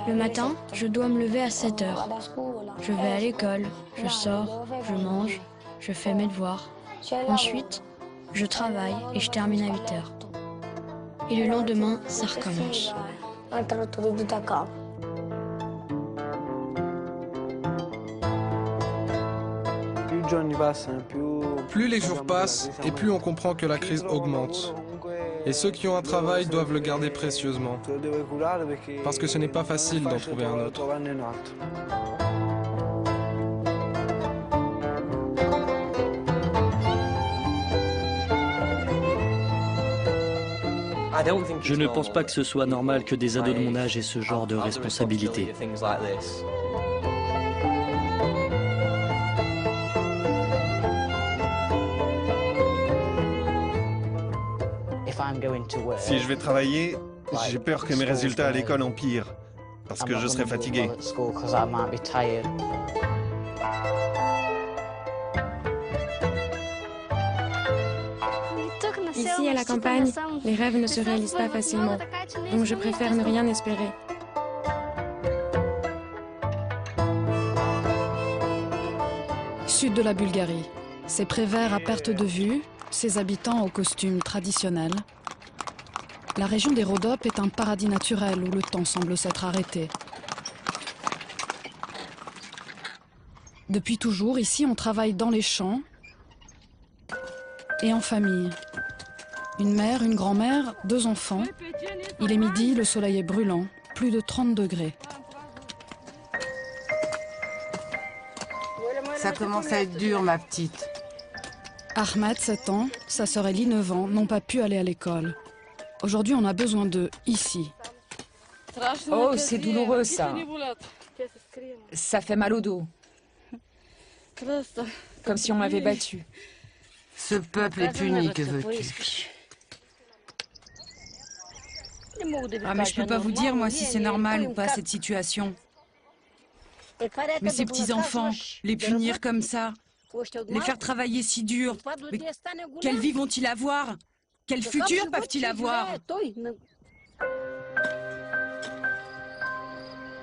Le matin, je dois me lever à 7 heures. Je vais à l'école, je sors, je mange, je fais mes devoirs. Ensuite, je travaille et je termine à 8 heures. Et le lendemain, ça recommence. Plus les jours passent et plus on comprend que la crise augmente. Et ceux qui ont un travail doivent le garder précieusement. Parce que ce n'est pas facile d'en trouver un autre. Je ne pense pas que ce soit normal que des ados de mon âge aient ce genre de responsabilité. Si je vais travailler, j'ai peur que mes résultats à l'école empirent, parce que je serai fatigué. Ici, à la campagne, les rêves ne se réalisent pas facilement, donc je préfère ne rien espérer. Sud de la Bulgarie, ses prés verts à perte de vue, ses habitants aux costumes traditionnels. La région des Rhodopes est un paradis naturel où le temps semble s'être arrêté. Depuis toujours, ici, on travaille dans les champs et en famille. Une mère, une grand-mère, 2 enfants. Il est midi, le soleil est brûlant, plus de 30 degrés. Ça commence à être dur, ma petite. Ahmed, 7 ans, sa sœur Ellie, 9 ans, n'ont pas pu aller à l'école. Aujourd'hui, on a besoin d'eux, ici. Oh, c'est douloureux, ça. Ça fait mal au dos. Comme si on m'avait battu. Ce peuple est puni, que veux-tu? Ah, mais je peux pas vous dire, moi, si c'est normal ou pas, cette situation. Mais ces petits-enfants, les punir comme ça, les faire travailler si dur, mais quelle vie vont-ils avoir? Quel futur peuvent-ils avoir?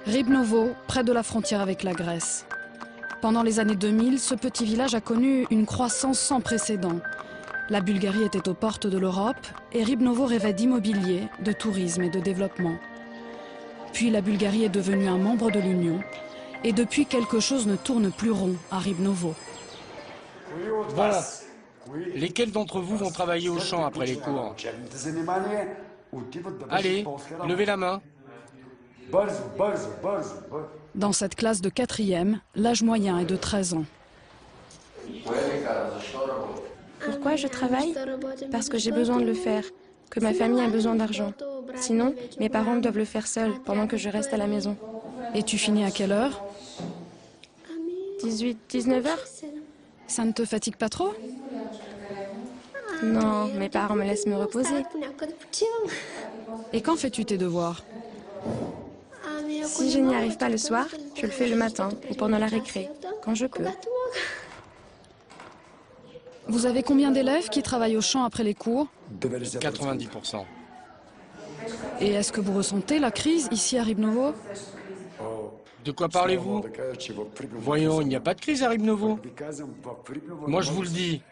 Ribnovo, près de la frontière avec la Grèce. Pendant les années 2000, ce petit village a connu une croissance sans précédent. La Bulgarie était aux portes de l'Europe et Ribnovo rêvait d'immobilier, de tourisme et de développement. Puis la Bulgarie est devenue un membre de l'Union et depuis quelque chose ne tourne plus rond à Ribnovo. Bon, lesquels d'entre vous vont travailler au champ après les cours? Allez, levez la main. Dans cette classe de 4e, l'âge moyen est de 13 ans. Pourquoi je travaille? Parce que j'ai besoin de le faire, que ma famille a besoin d'argent. Sinon, mes parents doivent le faire seuls pendant que je reste à la maison. Et tu finis à quelle heure? 18, 19 heures? Ça ne te fatigue pas trop? Non, mes parents me laissent me reposer. Et quand fais-tu tes devoirs? Si je n'y arrive pas le soir, je le fais le matin ou pendant la récré, quand je peux. Vous avez combien d'élèves qui travaillent au champ après les cours? 90%. Et est-ce que vous ressentez la crise ici à Ribnovo? De quoi parlez-vous? Voyons, il n'y a pas de crise à Ribnovo. Moi, je vous le dis,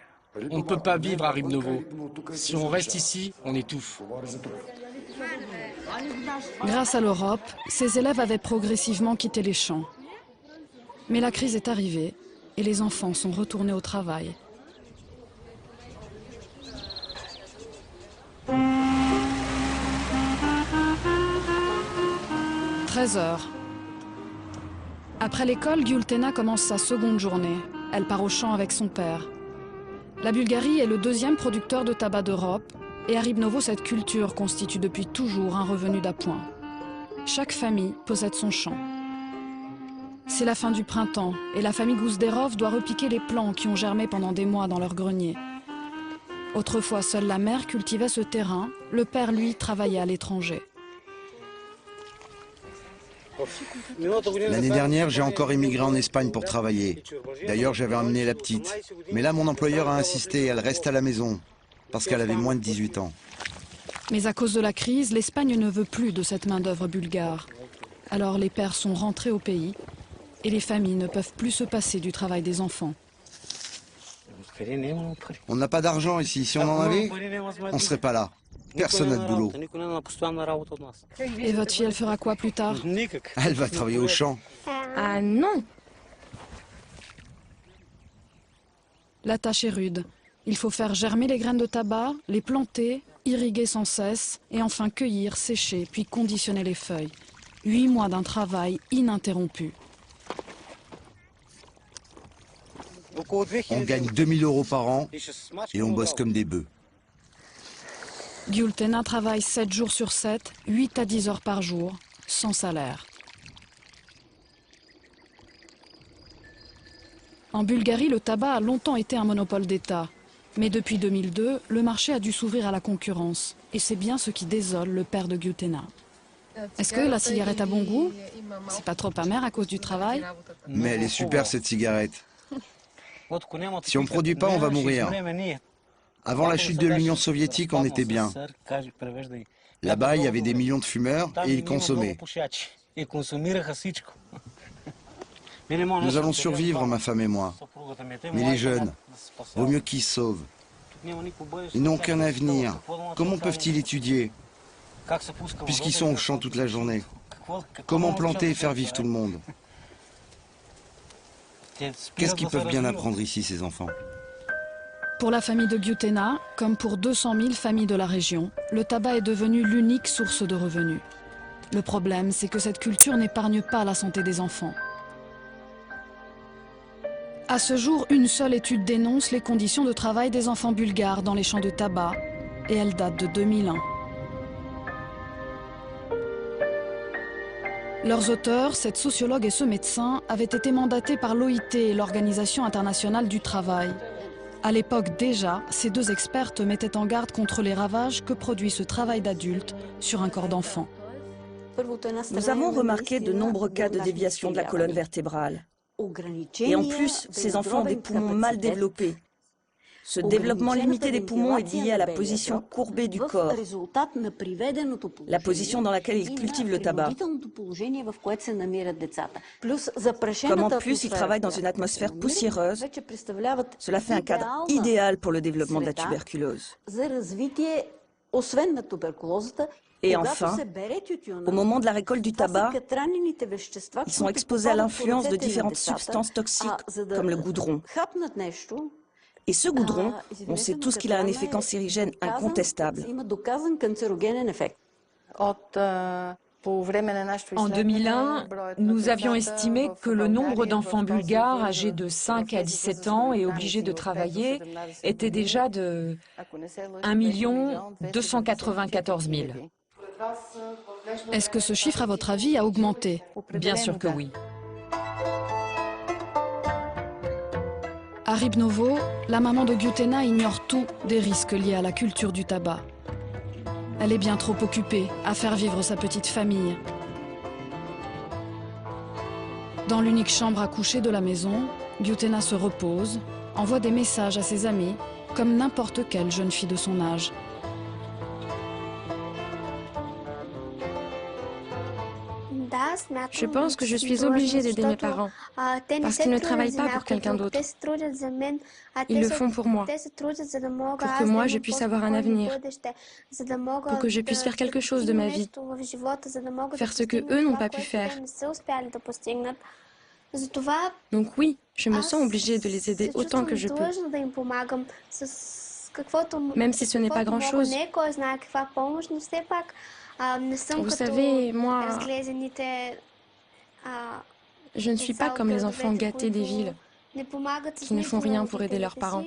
on ne peut pas vivre à Ribnovo. Si on reste ici, on étouffe. Grâce à l'Europe, ces élèves avaient progressivement quitté les champs. Mais la crise est arrivée et les enfants sont retournés au travail. « 13 heures. Après l'école, Gultena commence sa seconde journée. Elle part au champ avec son père. La Bulgarie est le 2e producteur de tabac d'Europe et à Ribnovo, cette culture constitue depuis toujours un revenu d'appoint. Chaque famille possède son champ. C'est la fin du printemps et la famille Gouzderov doit repiquer les plants qui ont germé pendant des mois dans leur grenier. Autrefois, seule la mère cultivait ce terrain, le père, lui, travaillait à l'étranger. L'année dernière, j'ai encore émigré en Espagne pour travailler. D'ailleurs, j'avais emmené la petite. Mais là, mon employeur a insisté, elle reste à la maison, parce qu'elle avait moins de 18 ans. Mais à cause de la crise, l'Espagne ne veut plus de cette main-d'œuvre bulgare. Alors les pères sont rentrés au pays et les familles ne peuvent plus se passer du travail des enfants. On n'a pas d'argent ici. Si on en avait, on ne serait pas là. Personne n'a de boulot. Et votre fille, elle fera quoi plus tard? Elle va travailler au champ. Ah non! La tâche est rude. Il faut faire germer les graines de tabac, les planter, irriguer sans cesse, et enfin cueillir, sécher, puis conditionner les feuilles. 8 mois d'un travail ininterrompu. On gagne 2000 € par an et on bosse comme des bœufs. Gyultena travaille 7 jours sur 7, 8 à 10 heures par jour, sans salaire. En Bulgarie, le tabac a longtemps été un monopole d'État. Mais depuis 2002, le marché a dû s'ouvrir à la concurrence. Et c'est bien ce qui désole le père de Gyultena. Est-ce que la cigarette a bon goût? C'est pas trop amer à cause du travail? Mais elle est super cette cigarette. Si on ne produit pas, on va mourir. Avant la chute de l'Union soviétique, on était bien. Là-bas, il y avait des millions de fumeurs et ils consommaient. Nous allons survivre, ma femme et moi. Mais les jeunes, vaut mieux qu'ils se sauvent. Ils n'ont aucun avenir. Comment peuvent-ils étudier, puisqu'ils sont au champ toute la journée? Comment planter et faire vivre tout le monde? Qu'est-ce qu'ils peuvent bien apprendre ici, ces enfants? Pour la famille de Gyultena, comme pour 200 000 familles de la région, le tabac est devenu l'unique source de revenus. Le problème, c'est que cette culture n'épargne pas la santé des enfants. À ce jour, une seule étude dénonce les conditions de travail des enfants bulgares dans les champs de tabac, et elle date de 2001. Leurs auteurs, cette sociologue et ce médecin, avaient été mandatés par l'OIT et l'Organisation internationale du travail. À l'époque déjà, ces deux expertes mettaient en garde contre les ravages que produit ce travail d'adulte sur un corps d'enfant. Nous avons remarqué de nombreux cas de déviation de la colonne vertébrale. Et en plus, ces enfants ont des poumons mal développés. Ce développement limité des poumons est lié à la position courbée du corps, la position dans laquelle ils cultivent le tabac. Comme en plus ils travaillent dans une atmosphère poussiéreuse, cela fait un cadre idéal pour le développement de la tuberculose. Et enfin, au moment de la récolte du tabac, ils sont exposés à l'influence de différentes substances toxiques, comme le goudron. Et ce goudron, on sait tous qu'il a un effet cancérigène incontestable. En 2001, nous avions estimé que le nombre d'enfants bulgares âgés de 5 à 17 ans et obligés de travailler était déjà de 1 294 000. Est-ce que ce chiffre, à votre avis, a augmenté? Bien sûr que oui. À Ribnovo, la maman de Gyultena ignore tout des risques liés à la culture du tabac. Elle est bien trop occupée à faire vivre sa petite famille. Dans l'unique chambre à coucher de la maison, Gyultena se repose, envoie des messages à ses amis, comme n'importe quelle jeune fille de son âge. Je pense que je suis obligée d'aider mes parents, parce qu'ils ne travaillent pas pour quelqu'un d'autre. Ils le font pour moi, pour que moi je puisse avoir un avenir, pour que je puisse faire quelque chose de ma vie, faire ce que eux n'ont pas pu faire. Donc oui, je me sens obligée de les aider autant que je peux, même si ce n'est pas grand-chose. Vous savez, moi, je ne suis pas comme les enfants gâtés des villes, qui ne font rien pour aider leurs parents.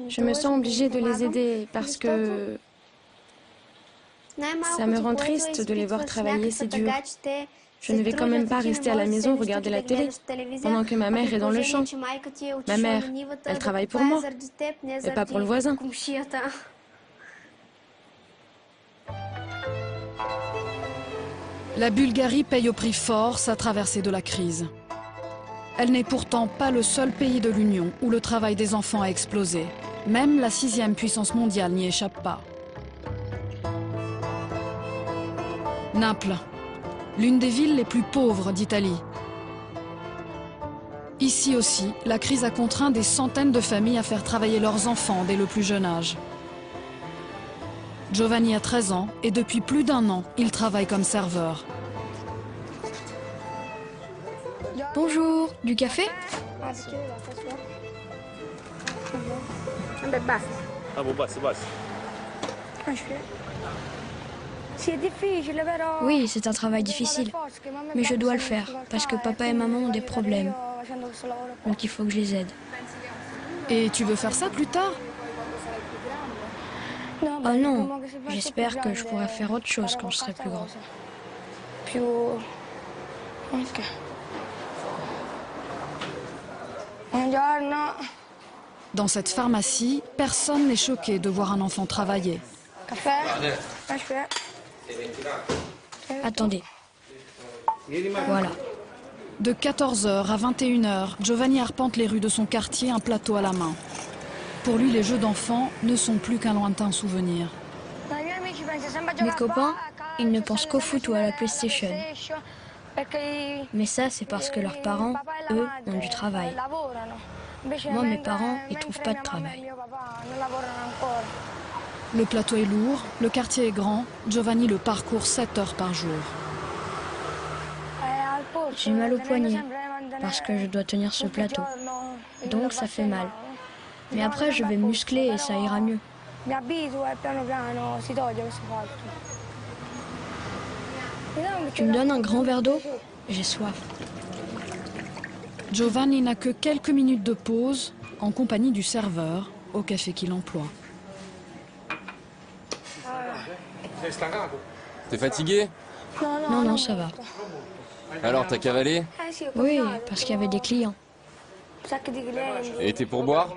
Je me sens obligée de les aider parce que ça me rend triste de les voir travailler si dur. Je ne vais quand même pas rester à la maison regarder la télé pendant que ma mère est dans le champ. Ma mère, elle travaille pour moi et pas pour le voisin. La Bulgarie paye au prix fort sa traversée de la crise. Elle n'est pourtant pas le seul pays de l'Union où le travail des enfants a explosé. Même la 6e puissance mondiale n'y échappe pas. Naples, l'une des villes les plus pauvres d'Italie. Ici aussi, la crise a contraint des centaines de familles à faire travailler leurs enfants dès le plus jeune âge. Giovanni a 13 ans et depuis plus d'1 an, il travaille comme serveur. Bonjour, du café? Oui, c'est un travail difficile, mais je dois le faire parce que papa et maman ont des problèmes. Donc il faut que je les aide. Et tu veux faire ça plus tard? Oh non, j'espère que je pourrai faire autre chose quand je serai plus grand. Dans cette pharmacie, personne n'est choqué de voir un enfant travailler. Attendez. Voilà. De 14h à 21h, Giovanni arpente les rues de son quartier, un plateau à la main. Pour lui, les jeux d'enfants ne sont plus qu'un lointain souvenir. Mes copains, ils ne pensent qu'au foot ou à la PlayStation. Mais ça, c'est parce que leurs parents, eux, ont du travail. Moi, mes parents, ils trouvent pas de travail. Le plateau est lourd, le quartier est grand, Giovanni le parcourt 7 heures par jour. J'ai mal au poignet parce que je dois tenir ce plateau. Donc ça fait mal. Mais après, je vais muscler et ça ira mieux. Tu me donnes un grand verre d'eau? J'ai soif. Giovanni n'a que quelques minutes de pause en compagnie du serveur au café qu'il emploie. T'es fatigué? Non, non, ça va. Alors, t'as cavalé? Oui, parce qu'il y avait des clients. Et t'es pour boire?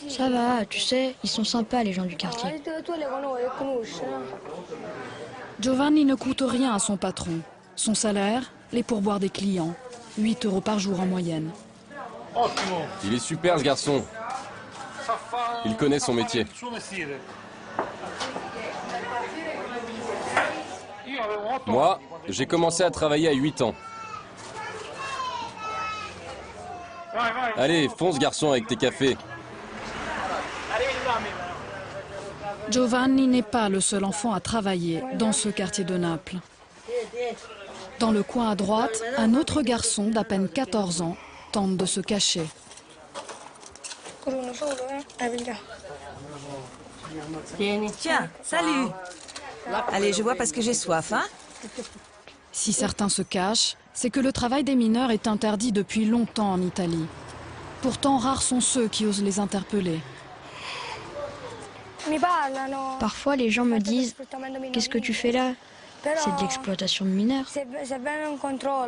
Ça va, tu sais, ils sont sympas les gens du quartier. Giovanni ne coûte rien à son patron. Son salaire, les pourboires des clients, 8 € par jour en moyenne. Il est super ce garçon. Il connaît son métier. Moi, j'ai commencé à travailler à 8 ans. Allez, fonce garçon avec tes cafés. Giovanni n'est pas le seul enfant à travailler dans ce quartier de Naples. Dans le coin à droite, un autre garçon d'à peine 14 ans tente de se cacher. Tiens, salut. Allez, je vois parce que j'ai soif, hein? Si certains se cachent, c'est que le travail des mineurs est interdit depuis longtemps en Italie. Pourtant, rares sont ceux qui osent les interpeller. Parfois, les gens me disent « Qu'est-ce que tu fais là ? C'est de l'exploitation de mineurs. »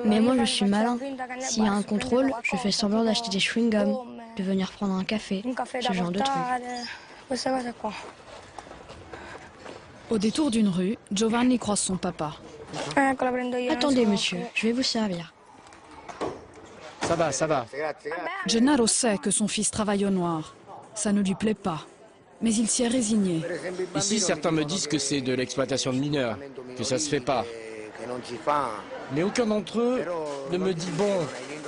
Mais moi, je suis malin. S'il y a un contrôle, je fais semblant d'acheter des chewing-gums, de venir prendre un café, ce genre de trucs. Au détour d'une rue, Giovanni croise son papa. Attendez, monsieur, je vais vous servir. Ça va, ça va. Gennaro sait que son fils travaille au noir. Ça ne lui plaît pas. Mais il s'y est résigné. Ici, certains me disent que c'est de l'exploitation de mineurs, que ça se fait pas. Mais aucun d'entre eux ne me dit « Bon,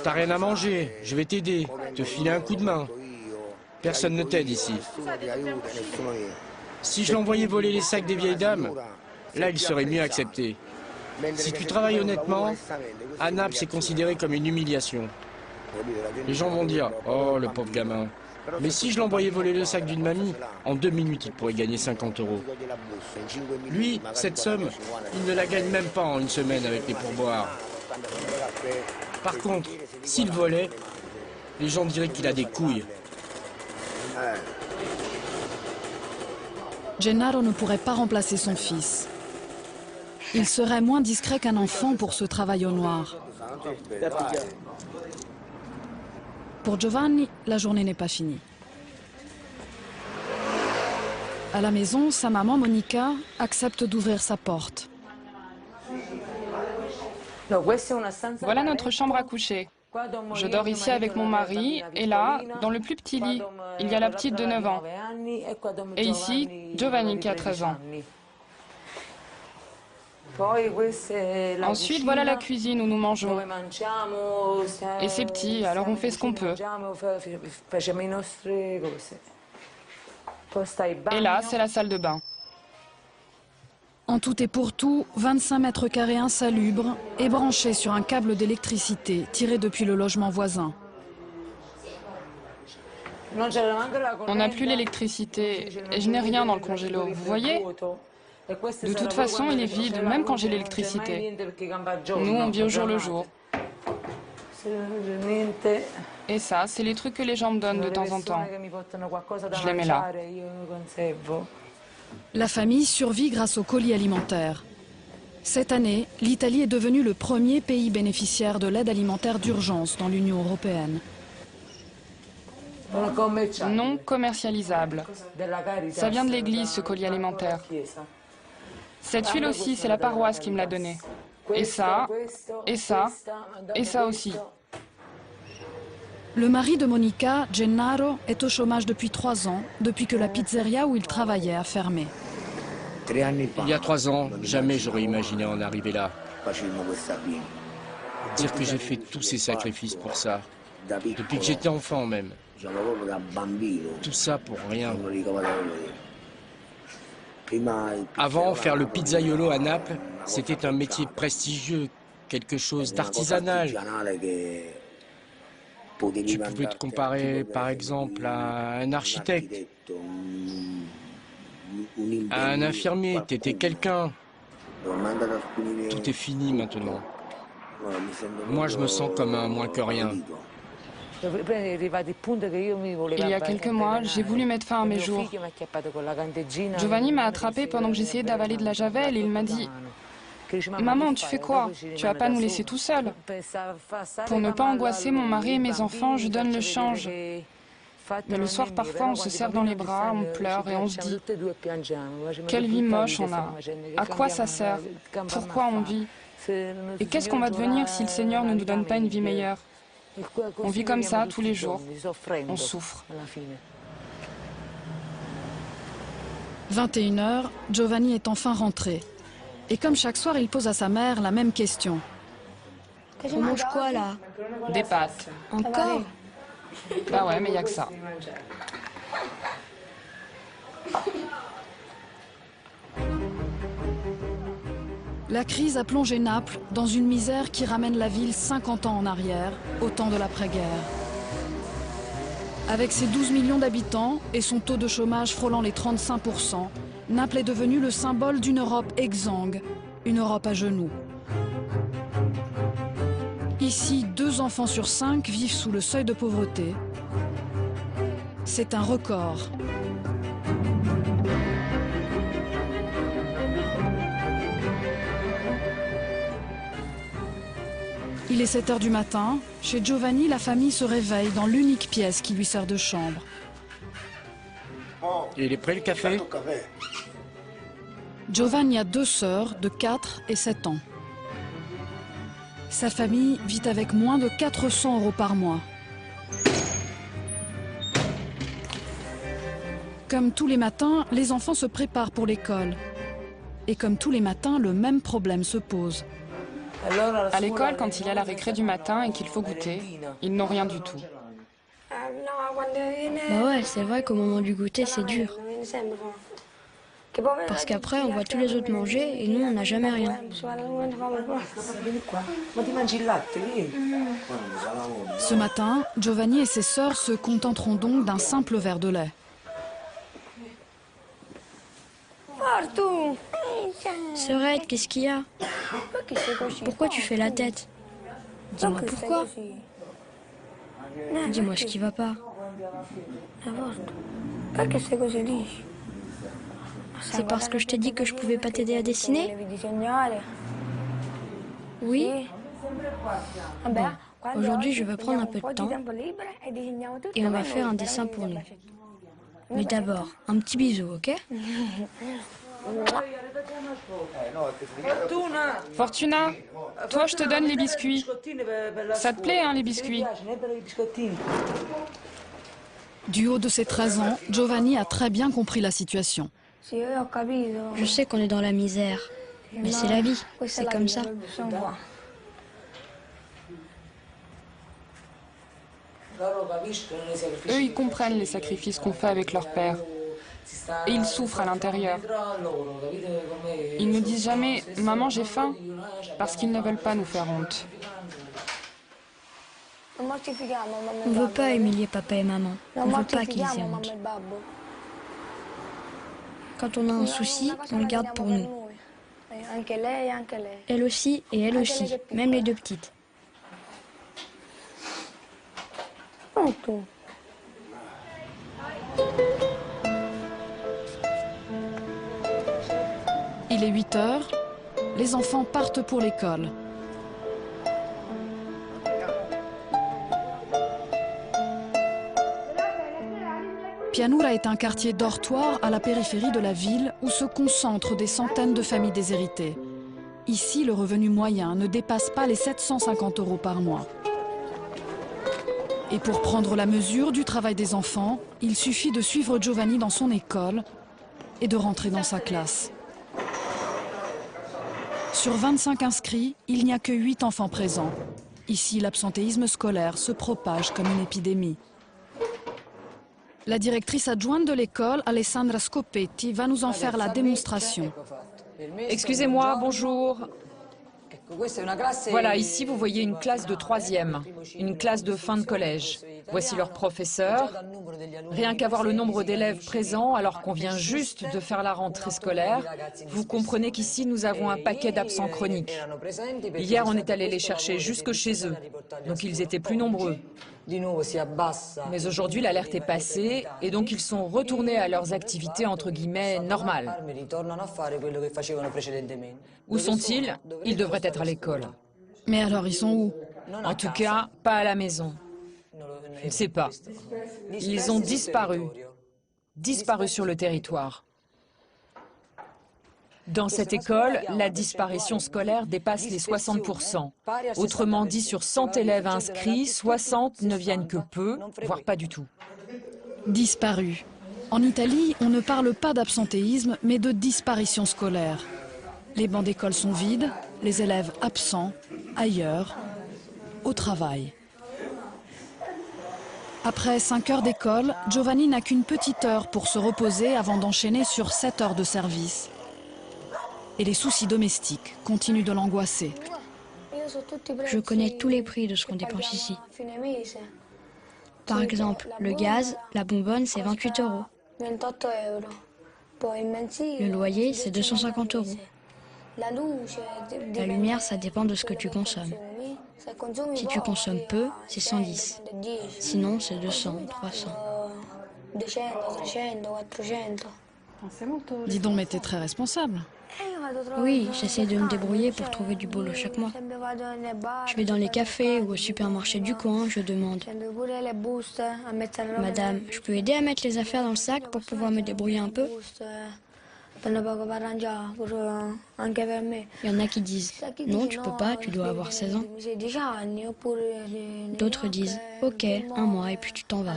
t'as rien à manger, je vais t'aider, te filer un coup de main. » Personne ne t'aide ici. Si je l'envoyais voler les sacs des vieilles dames, là, il serait mieux accepté. Si tu travailles honnêtement, à Naples, c'est considéré comme une humiliation. Les gens vont dire « Oh, le pauvre gamin ». Mais si je l'envoyais voler le sac d'une mamie, en 2 minutes, il pourrait gagner 50 €. Lui, cette somme, il ne la gagne même pas en 1 semaine avec les pourboires. Par contre, s'il volait, les gens diraient qu'il a des couilles. Gennaro ne pourrait pas remplacer son fils. Il serait moins discret qu'un enfant pour ce travail au noir. Pour Giovanni, la journée n'est pas finie. À la maison, sa maman, Monica, accepte d'ouvrir sa porte. Voilà notre chambre à coucher. Je dors ici avec mon mari, et là, dans le plus petit lit, il y a la petite de 9 ans. Et ici, Giovanni qui a 13 ans. Ensuite, voilà la cuisine où nous mangeons. Et c'est petit, alors on fait ce qu'on peut. Et là, c'est la salle de bain. En tout et pour tout, 25 mètres carrés insalubres et branchés sur un câble d'électricité tiré depuis le logement voisin. On n'a plus l'électricité et je n'ai rien dans le congélo, vous voyez? De toute façon, il est vide, même quand j'ai l'électricité. Nous, on vit au jour le jour. Et ça, c'est les trucs que les gens me donnent de temps en temps. Je les mets là. La famille survit grâce au colis alimentaire. Cette année, l'Italie est devenue le premier pays bénéficiaire de l'aide alimentaire d'urgence dans l'Union européenne. Non commercialisable. Ça vient de l'église, ce colis alimentaire. Cette huile aussi, c'est la paroisse qui me l'a donnée. Et ça, et ça, et ça aussi. Le mari de Monica, Gennaro, est au chômage depuis 3 ans, depuis que la pizzeria où il travaillait a fermé. Il y a 3 ans, jamais j'aurais imaginé en arriver là. Dire que j'ai fait tous ces sacrifices pour ça, depuis que j'étais enfant même. Tout ça pour rien. Avant, faire le pizzaiolo à Naples, c'était un métier prestigieux, quelque chose d'artisanal. Tu pouvais te comparer, par exemple, à un architecte, à un infirmier, t'étais quelqu'un. Tout est fini maintenant. Moi, je me sens comme un moins que rien. Il y a quelques mois, j'ai voulu mettre fin à mes jours. Giovanni m'a attrapé pendant que j'essayais d'avaler de la javel et il m'a dit « Maman, tu fais quoi? Tu vas pas nous laisser tout seuls ?» Pour ne pas angoisser mon mari et mes enfants, je donne le change. Mais le soir, parfois, on se serre dans les bras, on pleure et on se dit « Quelle vie moche on a. À quoi ça sert? Pourquoi on vit? Et qu'est-ce qu'on va devenir si le Seigneur ne nous donne pas une vie meilleure ?» On vit comme ça tous les jours. On souffre. 21h, Giovanni est enfin rentré. Et comme chaque soir, il pose à sa mère la même question. On mange quoi là? Des pâtes. Encore? Bah ouais, mais il n'y a que ça. La crise a plongé Naples dans une misère qui ramène la ville 50 ans en arrière, au temps de l'après-guerre. Avec ses 12 millions d'habitants et son taux de chômage frôlant les 35%, Naples est devenue le symbole d'une Europe exsangue, une Europe à genoux. Ici, 2 enfants sur 5 vivent sous le seuil de pauvreté. C'est un record. Il est 7 h du matin. Chez Giovanni, la famille se réveille dans l'unique pièce qui lui sert de chambre. Et il est prêt le café? Giovanni a 2 sœurs de 4 et 7 ans. Sa famille vit avec moins de 400 € par mois. Comme tous les matins, les enfants se préparent pour l'école. Et comme tous les matins, le même problème se pose. À l'école, quand il y a la récré du matin et qu'il faut goûter, ils n'ont rien du tout. Bah ouais, c'est vrai qu'au moment du goûter, c'est dur. Parce qu'après, on voit tous les autres manger et nous, on n'a jamais rien. Ce matin, Giovanni et ses sœurs se contenteront donc d'un simple verre de lait. Sœurette, qu'est-ce qu'il y a? Pourquoi tu fais la tête? Dis-moi pourquoi. Dis-moi ce qui va pas. C'est parce que je t'ai dit que je pouvais pas t'aider à dessiner? Oui. Bon, aujourd'hui, je vais prendre un peu de temps et on va faire un dessin pour nous. Mais d'abord, un petit bisou, ok? Fortuna, Toi, je te donne les biscuits. Ça te plaît, hein, les biscuits? Du haut de ses 13 ans, Giovanni a très bien compris la situation. Je sais qu'on est dans la misère, mais c'est la vie, c'est comme ça. Eux, ils comprennent les sacrifices qu'on fait avec leur père. Et ils souffrent à l'intérieur. Ils ne disent jamais « Maman, j'ai faim » parce qu'ils ne veulent pas nous faire honte. On ne veut pas humilier papa et maman. On ne veut pas qu'ils aient honte. Quand on a un souci, on le garde pour nous. Elle aussi et elle aussi, même les deux petites. Il est 8 heures, les enfants partent pour l'école. Pianura est un quartier dortoir à la périphérie de la ville où se concentrent des centaines de familles déshéritées. Ici, le revenu moyen ne dépasse pas les 750 € par mois. Et pour prendre la mesure du travail des enfants, il suffit de suivre Giovanni dans son école et de rentrer dans sa classe. Sur 25 inscrits, il n'y a que 8 enfants présents. Ici, l'absentéisme scolaire se propage comme une épidémie. La directrice adjointe de l'école, Alessandra Scopetti, va nous en faire la démonstration. Excusez-moi, bonjour. Voilà, ici vous voyez une classe de 3e, une classe de fin de collège. Voici leur professeur. Rien qu'à voir le nombre d'élèves présents alors qu'on vient juste de faire la rentrée scolaire, vous comprenez qu'ici nous avons un paquet d'absents chroniques. Hier on est allé les chercher jusque chez eux, donc ils étaient plus nombreux. Mais aujourd'hui l'alerte est passée et donc ils sont retournés à leurs activités entre guillemets normales. Où sont-ils? Ils devraient être à l'école. Mais alors ils sont où? En tout cas, pas à la maison. Je ne sais pas. Ils ont disparu. Disparu sur le territoire. Dans cette école, la disparition scolaire dépasse les 60%. Autrement dit, sur 100 élèves inscrits, 60 ne viennent que peu, voire pas du tout. Disparu. En Italie, on ne parle pas d'absentéisme, mais de disparition scolaire. Les bancs d'école sont vides, les élèves absents, ailleurs, au travail. Après 5 heures d'école, Giovanni n'a qu'une petite heure pour se reposer avant d'enchaîner sur 7 heures de service. Et les soucis domestiques continuent de l'angoisser. Je connais tous les prix de ce qu'on dépense ici. Par exemple, le gaz, la bonbonne, c'est 28 €. Le loyer, c'est 250 €. La lumière, ça dépend de ce que tu consommes. Si tu consommes peu, c'est 110. Sinon, c'est 200, 300. Dis donc, mais t'es très responsable. Oui, j'essaie de me débrouiller pour trouver du boulot chaque mois. Je vais dans les cafés ou au supermarché du coin, je demande. Madame, je peux aider à mettre les affaires dans le sac pour pouvoir me débrouiller un peu? Il y en a qui disent « Non, tu peux pas, tu dois avoir 16 ans ». D'autres disent « Ok, un mois et puis tu t'en vas ».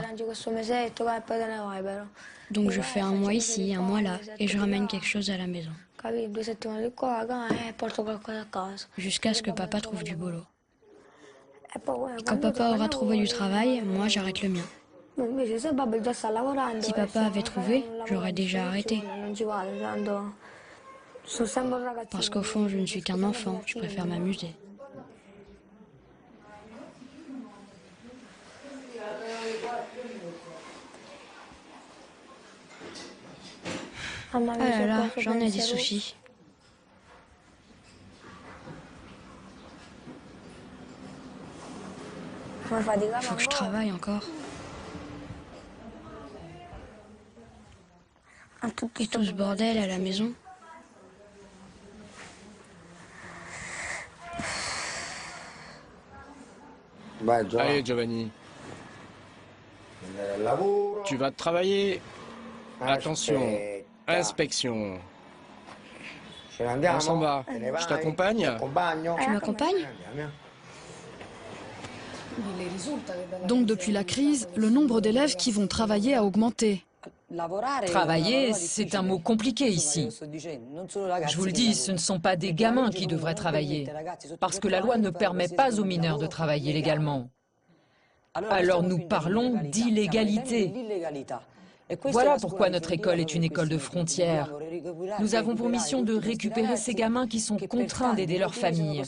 Donc je fais un mois ici, un mois là, et je ramène quelque chose à la maison. Jusqu'à ce que papa trouve du boulot. Quand papa aura trouvé du travail, moi j'arrête le mien. Si papa avait trouvé, j'aurais déjà arrêté. Parce qu'au fond, je ne suis qu'un enfant, je préfère m'amuser. Ah là là, j'en ai des soucis. Faut que je travaille encore. Et tout ce bordel à la maison. Allez, Giovanni. Tu vas travailler. Attention, inspection. On s'en va. Je t'accompagne? Tu m'accompagnes? Donc depuis la crise, le nombre d'élèves qui vont travailler a augmenté. Travailler, c'est un mot compliqué ici. Je vous le dis, ce ne sont pas des gamins qui devraient travailler, parce que la loi ne permet pas aux mineurs de travailler légalement. Alors nous parlons d'illégalité. Voilà pourquoi notre école est une école de frontières. Nous avons pour mission de récupérer ces gamins qui sont contraints d'aider leur famille.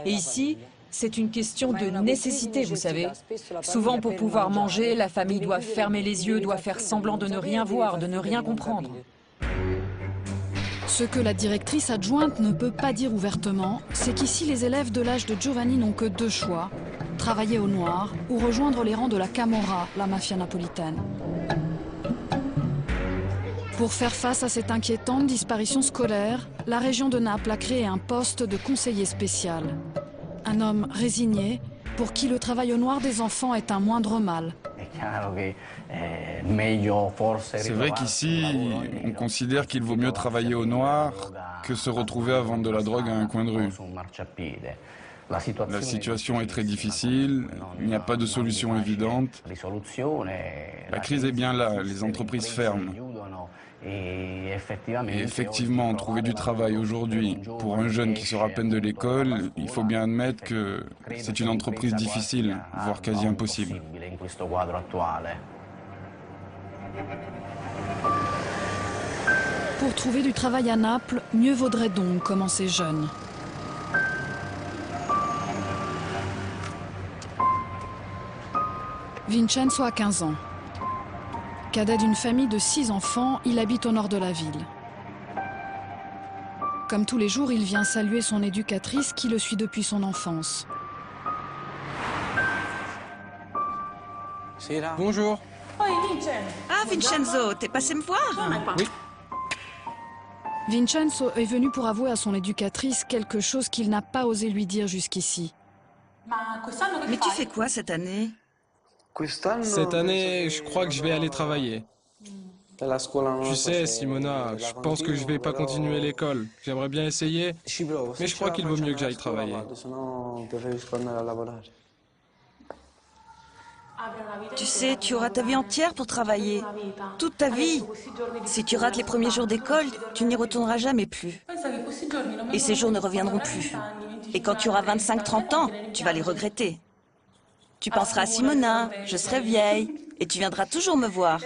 Et ici, c'est une question de nécessité, vous savez. Souvent, pour pouvoir manger, la famille doit fermer les yeux, doit faire semblant de ne rien voir, de ne rien comprendre. Ce que la directrice adjointe ne peut pas dire ouvertement, c'est qu'ici, les élèves de l'âge de Giovanni n'ont que deux choix: travailler au noir ou rejoindre les rangs de la Camorra, la mafia napolitaine. Pour faire face à cette inquiétante disparition scolaire, la région de Naples a créé un poste de conseiller spécial. Un homme résigné, pour qui le travail au noir des enfants est un moindre mal. C'est vrai qu'ici, on considère qu'il vaut mieux travailler au noir que se retrouver à vendre de la drogue à un coin de rue. La situation est très difficile, il n'y a pas de solution évidente. La crise est bien là, les entreprises ferment. Et effectivement, trouver du travail aujourd'hui, pour un jeune qui sort à peine de l'école, il faut bien admettre que c'est une entreprise difficile, voire quasi impossible. Pour trouver du travail à Naples, mieux vaudrait donc commencer jeune. Vincenzo a 15 ans. Cadet d'une famille de 6 enfants, il habite au nord de la ville. Comme tous les jours, il vient saluer son éducatrice qui le suit depuis son enfance. Bonjour. Ah, Vincenzo, t'es passé me voir? Oui. Vincenzo est venu pour avouer à son éducatrice quelque chose qu'il n'a pas osé lui dire jusqu'ici. Mais tu fais quoi cette année? Cette année, je crois que je vais aller travailler. Tu sais, Simona, je pense que je vais pas continuer l'école. J'aimerais bien essayer, mais je crois qu'il vaut mieux que j'aille travailler. Tu sais, tu auras ta vie entière pour travailler. Toute ta vie. Si tu rates les premiers jours d'école, tu n'y retourneras jamais plus. Et ces jours ne reviendront plus. Et quand tu auras 25-30 ans, tu vas les regretter. Tu penseras à Simona, je serai vieille, et tu viendras toujours me voir.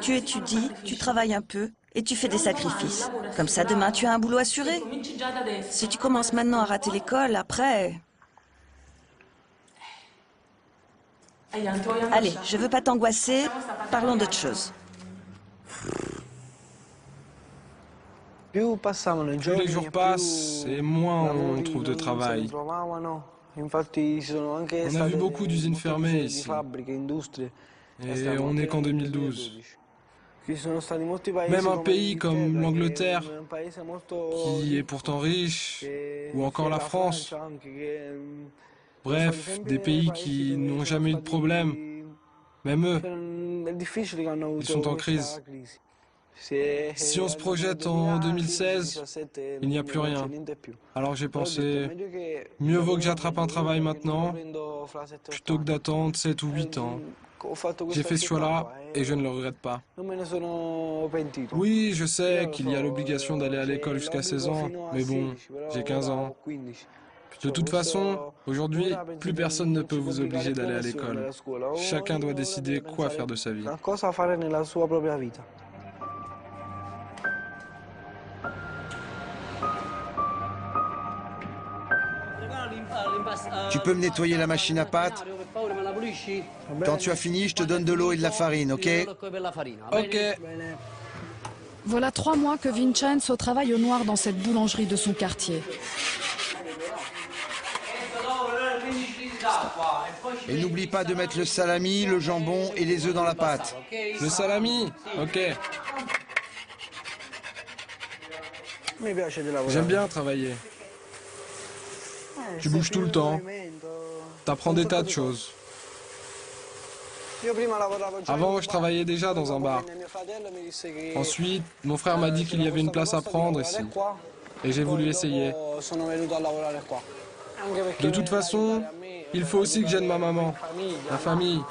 Tu étudies, tu travailles un peu, et tu fais des sacrifices. Comme ça, demain, tu as un boulot assuré. Si tu commences maintenant à rater l'école, après... Allez, je veux pas t'angoisser, parlons d'autre chose. Plus les jours passent et moins on trouve de travail. On a vu beaucoup d'usines fermées ici. Et on n'est qu'en 2012. Même un pays comme l'Angleterre, qui est pourtant riche, ou encore la France. Bref, des pays qui n'ont jamais eu de problème. Même eux, ils sont en crise. Si on se projette en 2016, il n'y a plus rien. Alors j'ai pensé, mieux vaut que j'attrape un travail maintenant, plutôt que d'attendre 7 ou 8 ans. J'ai fait ce choix-là et je ne le regrette pas. Oui, je sais qu'il y a l'obligation d'aller à l'école jusqu'à 16 ans, mais bon, j'ai 15 ans. De toute façon, aujourd'hui, plus personne ne peut vous obliger d'aller à l'école. Chacun doit décider quoi faire de sa vie. Tu peux me nettoyer la machine à pâte? Quand tu as fini, je te donne de l'eau et de la farine, ok? Ok. Voilà 3 mois que Vincenzo travaille au noir dans cette boulangerie de son quartier. Et n'oublie pas de mettre le salami, le jambon et les œufs dans la pâte. Le salami? Ok. J'aime bien travailler. Tu bouges tout le temps. T'apprends des tas de choses. Avant, je travaillais déjà dans un bar. Ensuite, mon frère m'a dit qu'il y avait une place à prendre ici. Et j'ai voulu essayer. De toute façon, il faut aussi que j'aide ma maman, ma famille.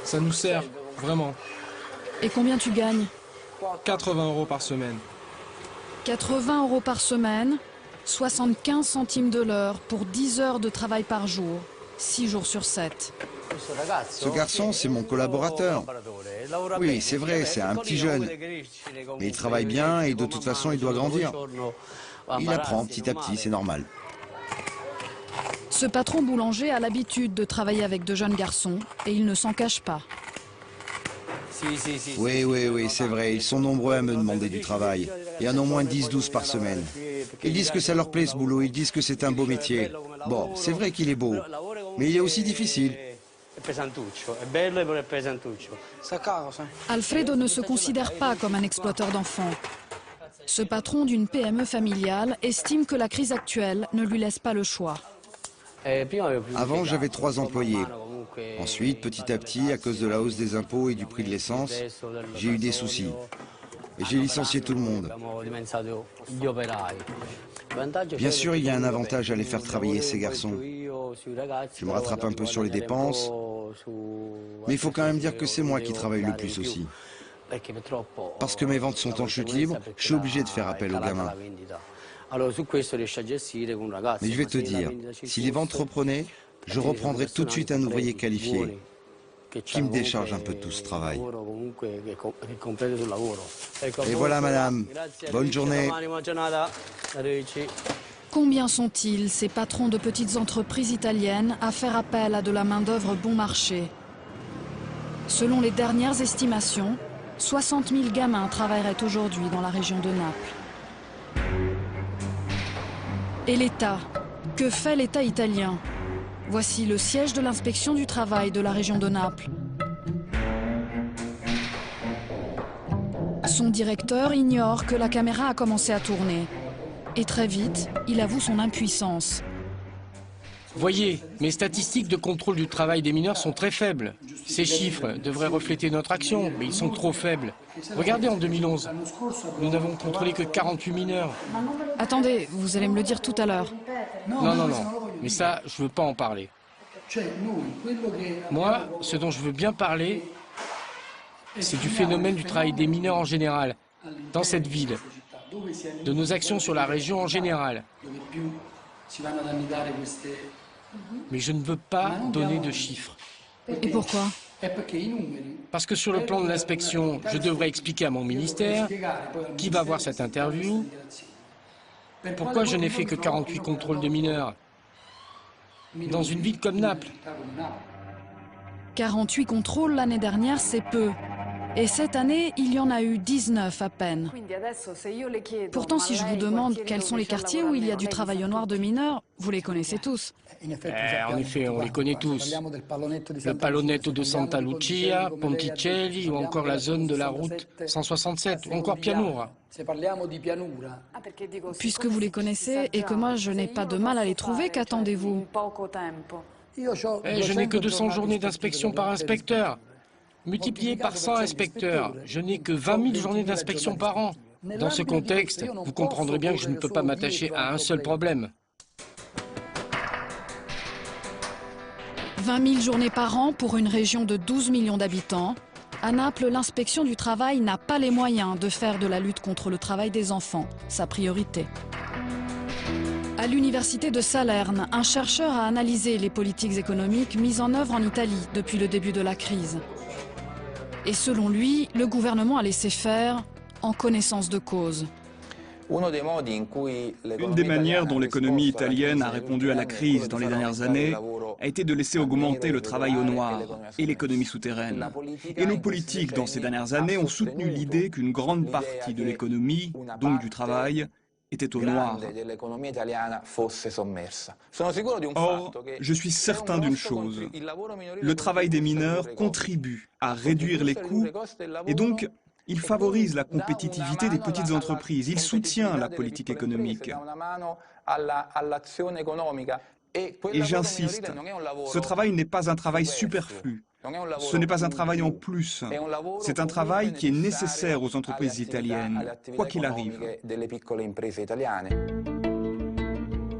Ça nous sert, vraiment. Et combien tu gagnes? 80 € par semaine. 80 € par semaine, 75 centimes de l'heure pour 10 heures de travail par jour, 6 jours sur 7. Ce garçon, c'est mon collaborateur. Oui, c'est vrai, c'est un petit jeune. Mais il travaille bien et de toute façon, il doit grandir. Il apprend petit à petit, c'est normal. Ce patron boulanger a l'habitude de travailler avec de jeunes garçons et il ne s'en cache pas. Oui, c'est vrai, ils sont nombreux à me demander du travail. Il y en a au moins 10-12 par semaine. Ils disent que ça leur plaît ce boulot, ils disent que c'est un beau métier. Bon, c'est vrai qu'il est beau, mais il est aussi difficile. Alfredo ne se considère pas comme un exploiteur d'enfants. Ce patron d'une PME familiale estime que la crise actuelle ne lui laisse pas le choix. Avant, j'avais 3 employés. Ensuite, petit à petit, à cause de la hausse des impôts et du prix de l'essence, j'ai eu des soucis. Et j'ai licencié tout le monde. Bien sûr, il y a un avantage à les faire travailler, ces garçons. Je me rattrape un peu sur les dépenses, mais il faut quand même dire que c'est moi qui travaille le plus aussi. Parce que mes ventes sont en chute libre, je suis obligé de faire appel aux gamins. Mais je vais te dire, si les ventes reprenaient, je reprendrai tout de suite un ouvrier qualifié qui me décharge un peu de tout ce travail. Et voilà, madame. Bonne journée. Combien sont-ils, ces patrons de petites entreprises italiennes, à faire appel à de la main-d'œuvre bon marché? Selon les dernières estimations, 60 000 gamins travailleraient aujourd'hui dans la région de Naples. Et l'État? Que fait l'État italien? Voici le siège de l'inspection du travail de la région de Naples. Son directeur ignore que la caméra a commencé à tourner. Et très vite, il avoue son impuissance. Voyez, mes statistiques de contrôle du travail des mineurs sont très faibles. Ces chiffres devraient refléter notre action, mais ils sont trop faibles. Regardez en 2011, nous n'avons contrôlé que 48 mineurs. Attendez, vous allez me le dire tout à l'heure. Non, mais ça, je veux pas en parler. Moi, ce dont je veux bien parler, c'est du phénomène du travail des mineurs en général, dans cette ville, de nos actions sur la région en général. Mais je ne veux pas donner de chiffres. Et pourquoi? Parce que sur le plan de l'inspection, je devrais expliquer à mon ministère qui va voir cette interview, pourquoi je n'ai fait que 48 contrôles de mineurs dans une ville comme Naples. 48 contrôles l'année dernière, c'est peu. Et cette année, il y en a eu 19 à peine. Pourtant, si je vous demande quels sont les quartiers où il y a du travail au noir de mineurs, vous les connaissez tous. En effet, on les connaît tous. Le Palonetto de Santa Lucia, Ponticelli ou encore la zone de la route 167 ou encore Pianura. Puisque vous les connaissez et que moi je n'ai pas de mal à les trouver, qu'attendez-vous? Je n'ai que 200 journées d'inspection par inspecteur. Multiplié par 100 inspecteurs, je n'ai que 20 000 journées d'inspection par an. Dans ce contexte, vous comprendrez bien que je ne peux pas m'attacher à un seul problème. 20 000 journées par an pour une région de 12 millions d'habitants. À Naples, l'inspection du travail n'a pas les moyens de faire de la lutte contre le travail des enfants sa priorité. À l'université de Salerne, un chercheur a analysé les politiques économiques mises en œuvre en Italie depuis le début de la crise. Et selon lui, le gouvernement a laissé faire en connaissance de cause. Une des manières dont l'économie italienne a répondu à la crise dans les dernières années a été de laisser augmenter le travail au noir et l'économie souterraine. Et nos politiques dans ces dernières années ont soutenu l'idée qu'une grande partie de l'économie, donc du travail, était au noir. Or, je suis certain d'une chose, le travail des mineurs contribue à réduire les coûts et donc il favorise la compétitivité des petites entreprises, il soutient la politique économique. Et j'insiste, ce travail n'est pas un travail superflu. Ce n'est pas un travail en plus. C'est un travail qui est nécessaire aux entreprises italiennes, quoi qu'il arrive.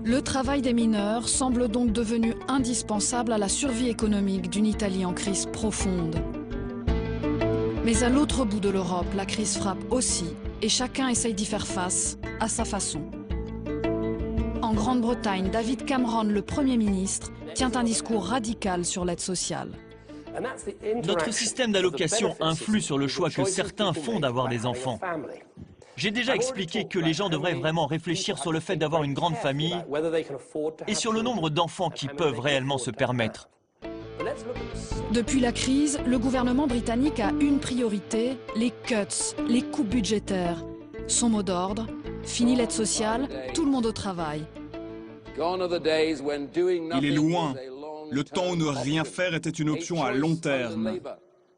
Le travail des mineurs semble donc devenu indispensable à la survie économique d'une Italie en crise profonde. Mais à l'autre bout de l'Europe, la crise frappe aussi, et chacun essaye d'y faire face, à sa façon. En Grande-Bretagne, David Cameron, le Premier ministre, tient un discours radical sur l'aide sociale. Notre système d'allocation influe sur le choix que certains font d'avoir des enfants. J'ai déjà expliqué que les gens devraient vraiment réfléchir sur le fait d'avoir une grande famille et sur le nombre d'enfants qu'ils peuvent réellement se permettre. Depuis la crise, le gouvernement britannique a une priorité, les cuts, les coupes budgétaires. Son mot d'ordre, fini l'aide sociale, tout le monde au travail. Il est loin. Le temps où ne rien faire était une option à long terme.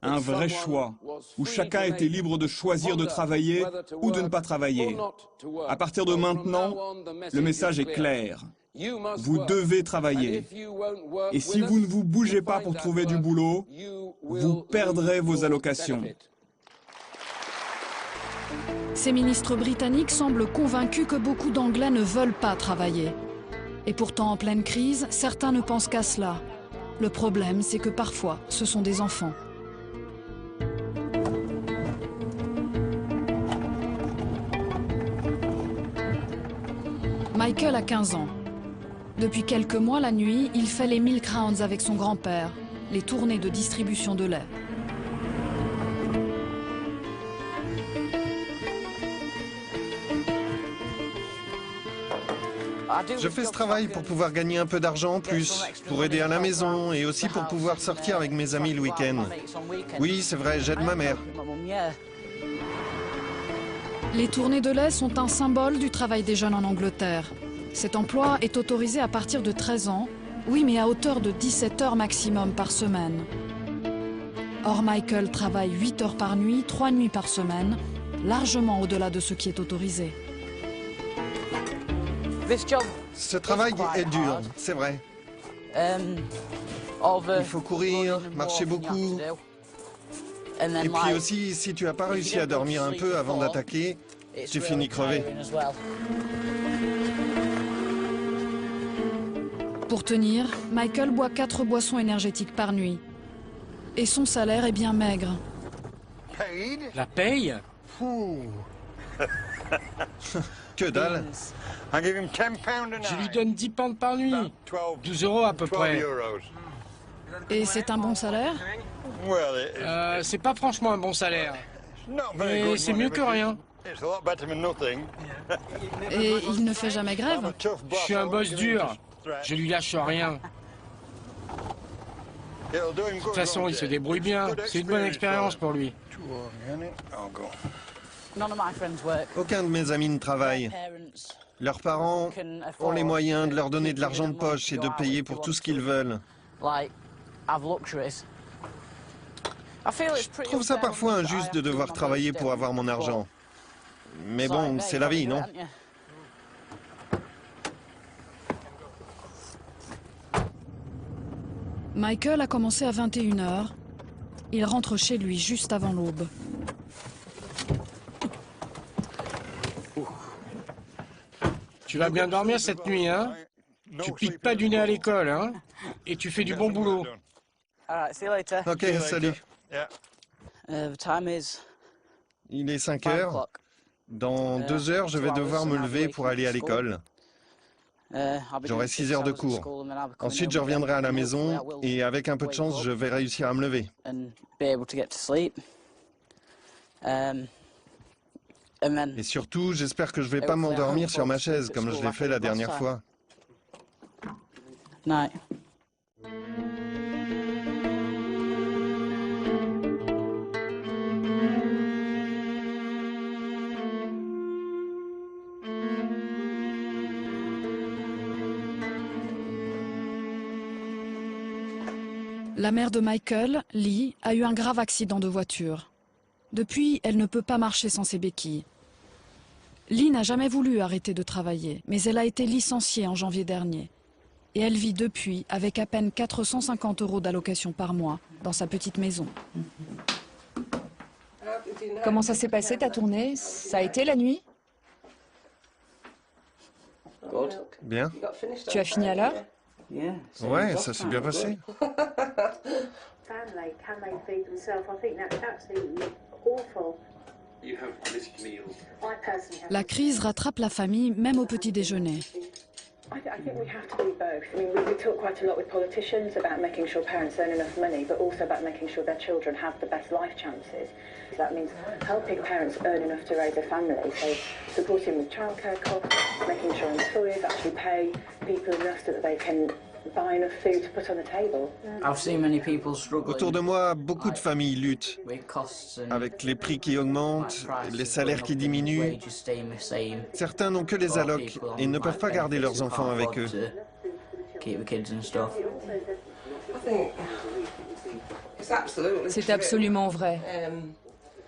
Un vrai choix, où chacun était libre de choisir de travailler ou de ne pas travailler. À partir de maintenant, le message est clair. Vous devez travailler. Et si vous ne vous bougez pas pour trouver du boulot, vous perdrez vos allocations. Ces ministres britanniques semblent convaincus que beaucoup d'Anglais ne veulent pas travailler. Et pourtant, en pleine crise, certains ne pensent qu'à cela. Le problème, c'est que parfois, ce sont des enfants. Michael a 15 ans. Depuis quelques mois, la nuit, il fait les milk rounds avec son grand-père, les tournées de distribution de lait. Je fais ce travail pour pouvoir gagner un peu d'argent en plus, pour aider à la maison et aussi pour pouvoir sortir avec mes amis le week-end. Oui, c'est vrai, j'aide ma mère. Les tournées de lait sont un symbole du travail des jeunes en Angleterre. Cet emploi est autorisé à partir de 13 ans, oui, mais à hauteur de 17 heures maximum par semaine. Or, Michael travaille 8 heures par nuit, 3 nuits par semaine, largement au-delà de ce qui est autorisé. Ce travail est dur, c'est vrai. Il faut courir, marcher beaucoup. Et puis aussi, si tu n'as pas réussi à dormir un peu avant d'attaquer, tu finis crevé. Pour tenir, Michael boit 4 boissons énergétiques par nuit. Et son salaire est bien maigre. La paye? Que dalle. Je lui donne 10 pounds par nuit. 12 € à peu près. Et c'est un bon salaire? C'est pas franchement un bon salaire. Mais c'est mieux que rien. Et il ne fait jamais grève? Je suis un boss dur. Je lui lâche rien. De toute façon, il se débrouille bien. C'est une bonne expérience pour lui. Aucun de mes amis ne travaille. Leurs parents ont les moyens de leur donner de l'argent de poche et de payer pour tout ce qu'ils veulent. Je trouve ça parfois injuste de devoir travailler pour avoir mon argent. Mais bon, c'est la vie, non? Michael a commencé à 21 h. Il rentre chez lui juste avant l'aube. Tu vas bien dormir cette nuit, hein? Tu piques pas du nez à l'école, hein? Et tu fais du bon boulot. Ok, salut. Il est 5 heures. Dans 2 heures, je vais devoir me lever pour aller à l'école. J'aurai 6 heures de cours. Ensuite, je reviendrai à la maison et avec un peu de chance, je vais réussir à me lever. Et surtout, j'espère que je vais pas m'endormir sur ma chaise comme je l'ai fait la dernière fois. La mère de Michael, Lee, a eu un grave accident de voiture. Depuis, elle ne peut pas marcher sans ses béquilles. Lee n'a jamais voulu arrêter de travailler, mais elle a été licenciée en janvier dernier. et elle vit depuis avec à peine 450 € d'allocation par mois dans sa petite maison. Comment ça s'est passé ta tournée? Ça a été la nuit? Bien. Tu as fini à l'heure? Ouais, ça s'est bien passé. La crise rattrape la famille même au petit déjeuner. I think we have to do both. I mean, we talk quite a lot with politicians about making sure parents earn enough money, but also about making sure their children have the best life chances. That means helping parents earn enough to raise a family, so supporting with childcare costs, making sure employers actually pay people enough so that they can buy enough food to put on the table. Autour de moi, beaucoup de familles luttent avec les prix qui augmentent, les salaires qui diminuent. Certains n'ont que les allocs et ne peuvent pas garder leurs enfants avec eux. C'est absolument vrai.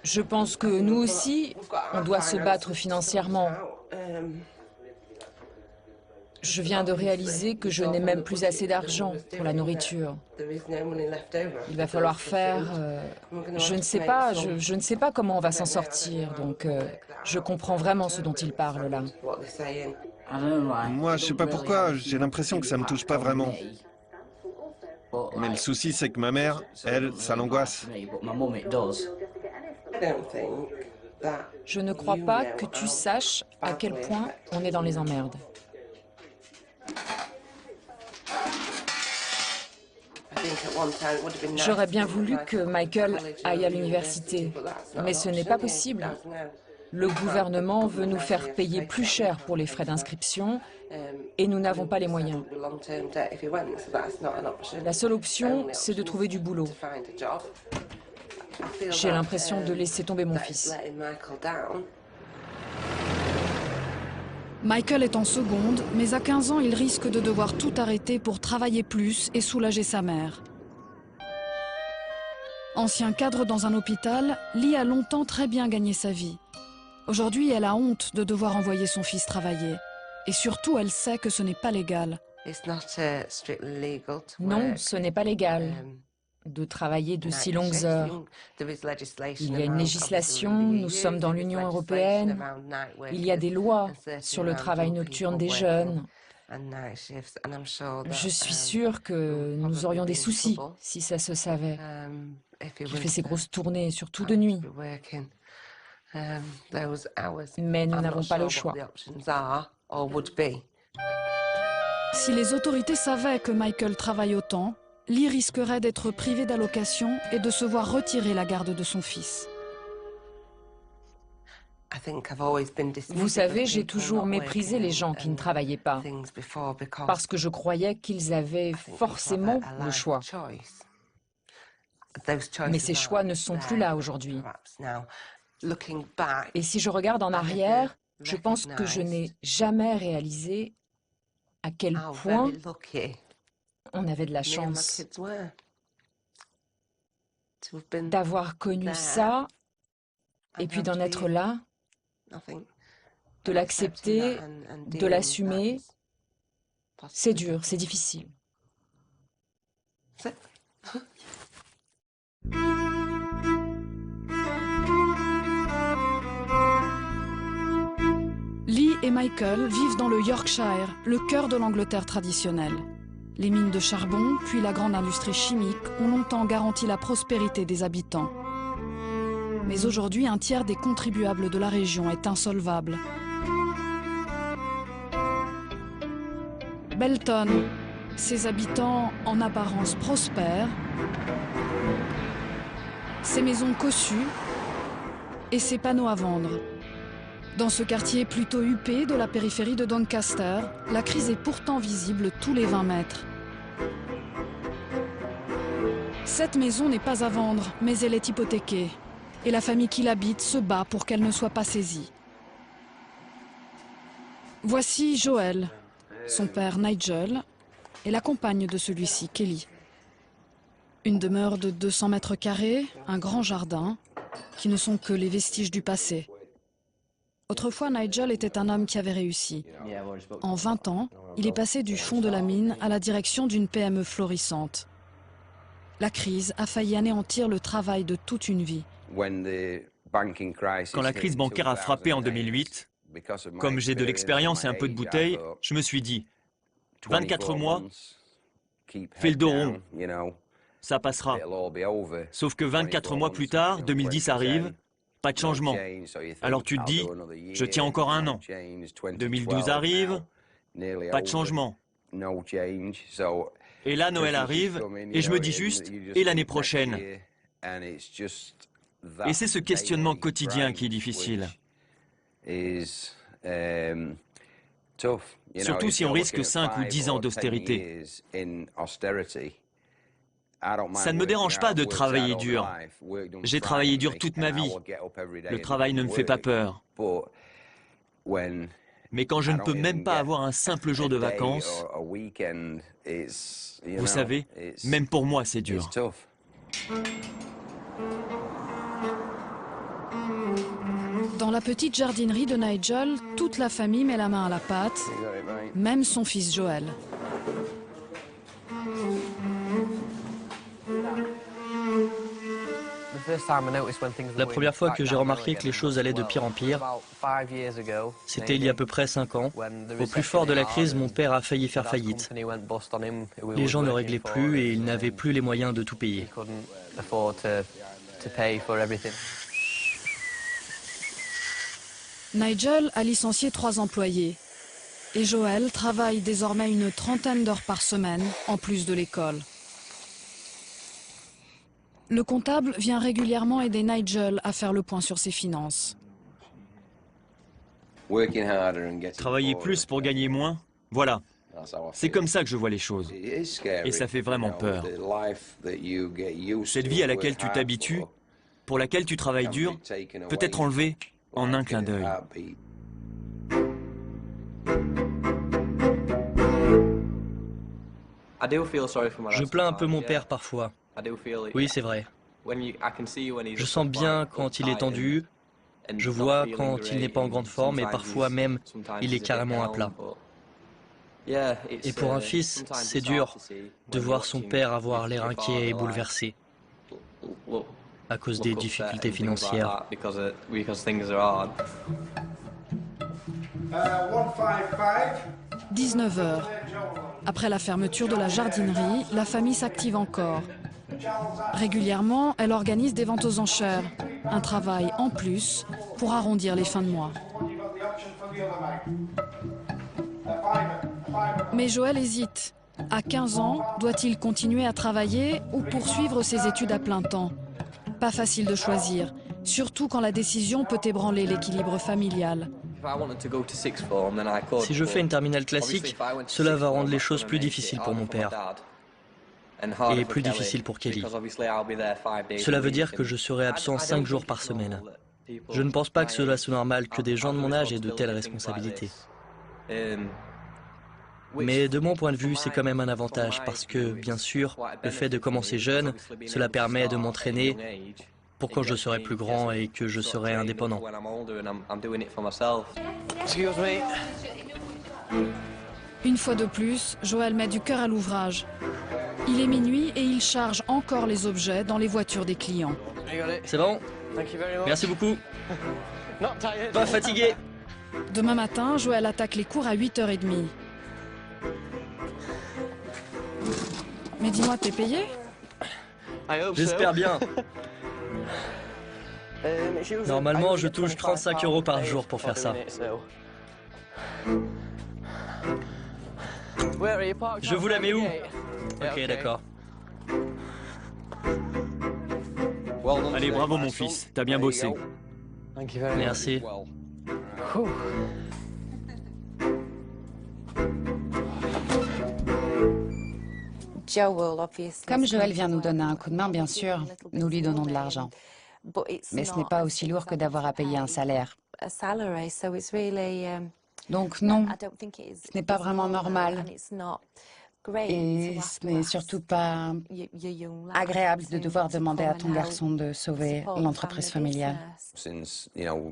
Je pense que nous aussi, on doit se battre financièrement. Je viens de réaliser que je n'ai même plus assez d'argent pour la nourriture. Il va falloir faire... je ne sais pas, je ne sais pas comment on va s'en sortir, donc je comprends vraiment ce dont il parle là. Moi, je sais pas pourquoi, j'ai l'impression que ça me touche pas vraiment. Mais le souci, c'est que ma mère, elle, ça l'angoisse. Je ne crois pas que tu saches à quel point on est dans les emmerdes. J'aurais bien voulu que Michael aille à l'université, mais ce n'est pas possible. Le gouvernement veut nous faire payer plus cher pour les frais d'inscription et nous n'avons pas les moyens. La seule option, c'est de trouver du boulot. J'ai l'impression de laisser tomber mon fils. Michael est en seconde, mais à 15 ans, il risque de devoir tout arrêter pour travailler plus et soulager sa mère. Ancien cadre dans un hôpital, Lee a longtemps très bien gagné sa vie. Aujourd'hui, elle a honte de devoir envoyer son fils travailler. Et surtout, elle sait que ce n'est pas légal. Non, ce n'est pas légal de travailler de si longues heures. Il y a une législation, nous sommes dans l'Union européenne, il y a des lois sur le travail nocturne des jeunes. Je suis sûre que nous aurions des soucis si ça se savait. Il fait ces grosses tournées, surtout de nuit. Mais nous n'avons pas le choix. Si les autorités savaient que Michael travaille autant, Lee risquerait d'être privé d'allocation et de se voir retirer la garde de son fils. Vous savez, j'ai toujours méprisé les gens qui ne travaillaient pas, parce que je croyais qu'ils avaient forcément le choix. Mais ces choix ne sont plus là aujourd'hui. Et si je regarde en arrière, je pense que je n'ai jamais réalisé à quel point on avait de la chance d'avoir connu ça et puis d'en être là, de l'accepter, de l'assumer. C'est dur, c'est difficile. Lee et Michael vivent dans le Yorkshire, le cœur de l'Angleterre traditionnelle. Les mines de charbon, puis la grande industrie chimique ont longtemps garanti la prospérité des habitants. Mais aujourd'hui, un tiers des contribuables de la région est insolvable. Belton, ses habitants en apparence prospèrent, ses maisons cossues et ses panneaux à vendre. Dans ce quartier plutôt huppé de la périphérie de Doncaster, la crise est pourtant visible tous les 20 mètres. Cette maison n'est pas à vendre, mais elle est hypothéquée. Et la famille qui l'habite se bat pour qu'elle ne soit pas saisie. Voici Joel, son père Nigel et la compagne de celui-ci, Kelly. Une demeure de 200 mètres carrés, un grand jardin, qui ne sont que les vestiges du passé. Autrefois, Nigel était un homme qui avait réussi. En 20 ans, il est passé du fond de la mine à la direction d'une PME florissante. La crise a failli anéantir le travail de toute une vie. Quand la crise bancaire a frappé en 2008, comme j'ai de l'expérience et un peu de bouteille, je me suis dit, 24 mois, fais le dos rond, ça passera. Sauf que 24 mois plus tard, 2010 arrive, pas de changement. Alors tu te dis, je tiens encore un an. 2012 arrive, pas de changement. Et là, Noël arrive, et je me dis juste, et l'année prochaine? Et c'est ce questionnement quotidien qui est difficile. Surtout si on risque 5 ou 10 ans d'austérité. Ça ne me dérange pas de travailler dur. J'ai travaillé dur toute ma vie. Le travail ne me fait pas peur. Mais quand je ne peux même pas avoir un simple jour de vacances, vous savez, même pour moi, c'est dur. Dans la petite jardinerie de Nigel, toute la famille met la main à la pâte, même son fils Joel. La première fois que j'ai remarqué que les choses allaient de pire en pire, c'était il y a à peu près 5 ans. Au plus fort de la crise, mon père a failli faire faillite. Les gens ne réglaient plus et il n'avait plus les moyens de tout payer. Nigel a licencié 3 employés et Joel travaille désormais une 30aine d'heures par semaine en plus de l'école. Le comptable vient régulièrement aider Nigel à faire le point sur ses finances. Travailler plus pour gagner moins, voilà. C'est comme ça que je vois les choses. Et ça fait vraiment peur. Cette vie à laquelle tu t'habitues, pour laquelle tu travailles dur, peut être enlevée en un clin d'œil. Je plains un peu mon père parfois. Oui, c'est vrai. Je sens bien quand il est tendu, je vois quand il n'est pas en grande forme et parfois même il est carrément à plat. Et pour un fils, c'est dur de voir son père avoir l'air inquiet et bouleversé à cause des difficultés financières. 19 heures. Après la fermeture de la jardinerie, la famille s'active encore. Régulièrement, elle organise des ventes aux enchères, un travail en plus pour arrondir les fins de mois. Mais Joel hésite. À 15 ans, doit-il continuer à travailler ou poursuivre ses études à plein temps? Pas facile de choisir, surtout quand la décision peut ébranler l'équilibre familial. Si je fais une terminale classique, cela va rendre les choses plus difficiles pour mon père. Et plus difficiles pour Kelly. Cela veut dire que je serai absent 5 jours par semaine. Je ne pense pas que cela soit normal que des gens de mon âge aient de telles responsabilités. Mais de mon point de vue, c'est quand même un avantage parce que, bien sûr, le fait de commencer jeune, cela permet de m'entraîner pour quand je serai plus grand et que je serai indépendant. Une fois de plus, Joel met du cœur à l'ouvrage. Il est minuit et il charge encore les objets dans les voitures des clients. C'est bon? Merci beaucoup. Pas fatigué. Demain matin, Joel attaque les cours à 8h30. Mais dis-moi, t'es payé? J'espère bien. Normalement, je touche 35 € par jour pour faire ça. Je vous la mets où? Ok, d'accord. Allez, bravo mon fils, t'as bien bossé. Merci. Comme Joel vient nous donner un coup de main, bien sûr, nous lui donnons de l'argent. Mais ce n'est pas aussi lourd que d'avoir à payer un salaire. Donc non, ce n'est pas vraiment normal. Et ce n'est surtout pas agréable de devoir demander à ton garçon de sauver l'entreprise familiale.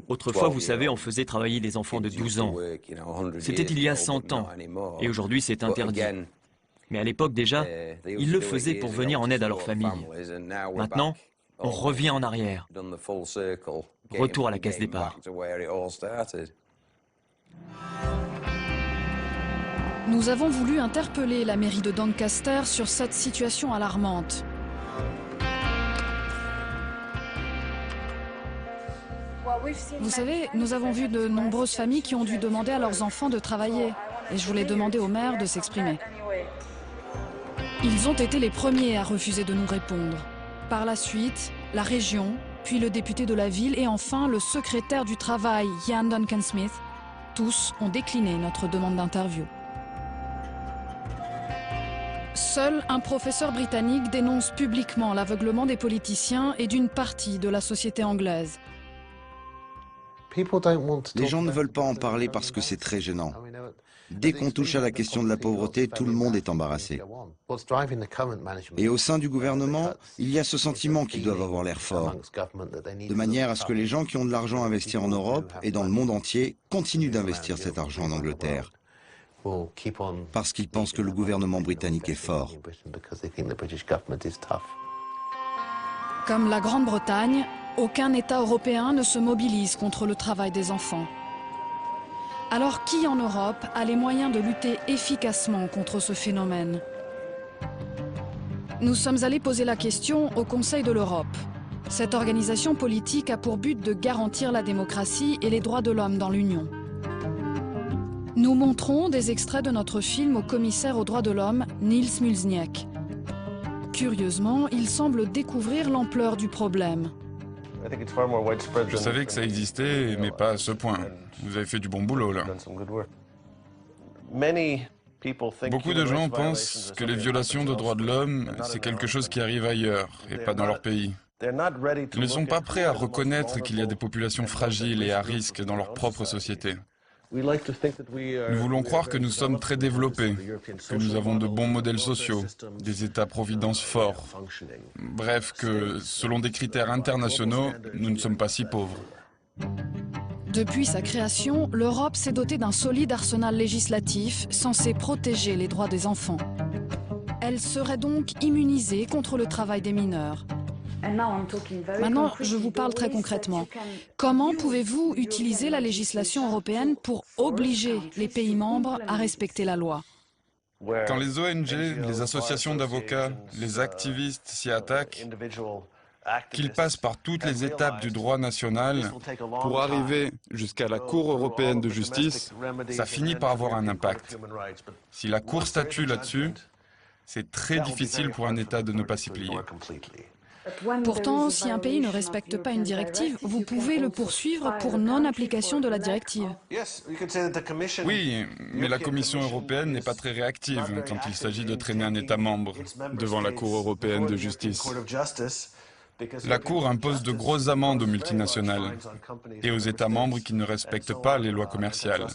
Autrefois, vous savez, on faisait travailler des enfants de 12 ans. C'était il y a 100 ans. Et aujourd'hui, c'est interdit. Mais à l'époque déjà, ils le faisaient pour venir en aide à leur famille. Maintenant, on revient en arrière. Retour à la case départ. Nous avons voulu interpeller la mairie de Doncaster sur cette situation alarmante. Vous savez, nous avons vu de nombreuses familles qui ont dû demander à leurs enfants de travailler. Et je voulais demander au maire de s'exprimer. Ils ont été les premiers à refuser de nous répondre. Par la suite, la région, puis le député de la ville et enfin le secrétaire du travail, Ian Duncan Smith, tous ont décliné notre demande d'interview. Seul un professeur britannique dénonce publiquement l'aveuglement des politiciens et d'une partie de la société anglaise. Les gens ne veulent pas en parler parce que c'est très gênant. Dès qu'on touche à la question de la pauvreté, tout le monde est embarrassé. Et au sein du gouvernement, il y a ce sentiment qu'ils doivent avoir l'air fort, de manière à ce que les gens qui ont de l'argent à investir en Europe et dans le monde entier continuent d'investir cet argent en Angleterre, parce qu'ils pensent que le gouvernement britannique est fort. Comme la Grande-Bretagne, aucun État européen ne se mobilise contre le travail des enfants. Alors qui en Europe a les moyens de lutter efficacement contre ce phénomène? Nous sommes allés poser la question au Conseil de l'Europe. Cette organisation politique a pour but de garantir la démocratie et les droits de l'homme dans l'Union. Nous montrons des extraits de notre film au commissaire aux droits de l'homme, Nils Muižnieks. Curieusement, il semble découvrir l'ampleur du problème. Je savais que ça existait, mais pas à ce point. Vous avez fait du bon boulot, là. Beaucoup de gens pensent que les violations de droits de l'homme, c'est quelque chose qui arrive ailleurs, et pas dans leur pays. Ils ne sont pas prêts à reconnaître qu'il y a des populations fragiles et à risque dans leur propre société. Nous voulons croire que nous sommes très développés, que nous avons de bons modèles sociaux, des États-providence forts. Bref, que selon des critères internationaux, nous ne sommes pas si pauvres. Depuis sa création, l'Europe s'est dotée d'un solide arsenal législatif censé protéger les droits des enfants. Elle serait donc immunisée contre le travail des mineurs. Maintenant, je vous parle très concrètement. Comment pouvez-vous utiliser la législation européenne pour obliger les pays membres à respecter la loi? Quand les ONG, les associations d'avocats, les activistes s'y attaquent, qu'ils passent par toutes les étapes du droit national pour arriver jusqu'à la Cour européenne de justice, ça finit par avoir un impact. Si la Cour statue là-dessus, c'est très difficile pour un État de ne pas s'y plier. Pourtant, si un pays ne respecte pas une directive, vous pouvez le poursuivre pour non-application de la directive. Oui, mais la Commission européenne n'est pas très réactive quand il s'agit de traîner un État membre devant la Cour européenne de justice. La Cour impose de grosses amendes aux multinationales et aux États membres qui ne respectent pas les lois commerciales.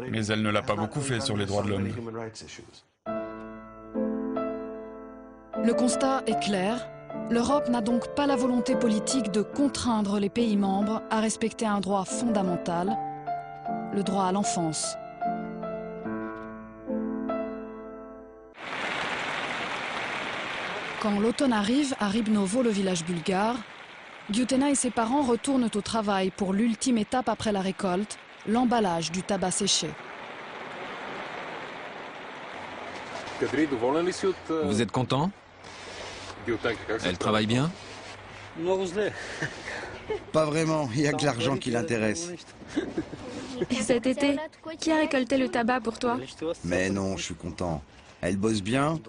Mais elle ne l'a pas beaucoup fait sur les droits de l'homme. Le constat est clair. L'Europe n'a donc pas la volonté politique de contraindre les pays membres à respecter un droit fondamental, le droit à l'enfance. Quand l'automne arrive à Ribnovo, le village bulgare, Gyutenna et ses parents retournent au travail pour l'ultime étape après la récolte, l'emballage du tabac séché. Vous êtes content? Elle travaille bien? Pas vraiment, il n'y a que l'argent qui l'intéresse. Et cet été, qui a récolté le tabac pour toi? Mais non, je suis content. Elle bosse bien,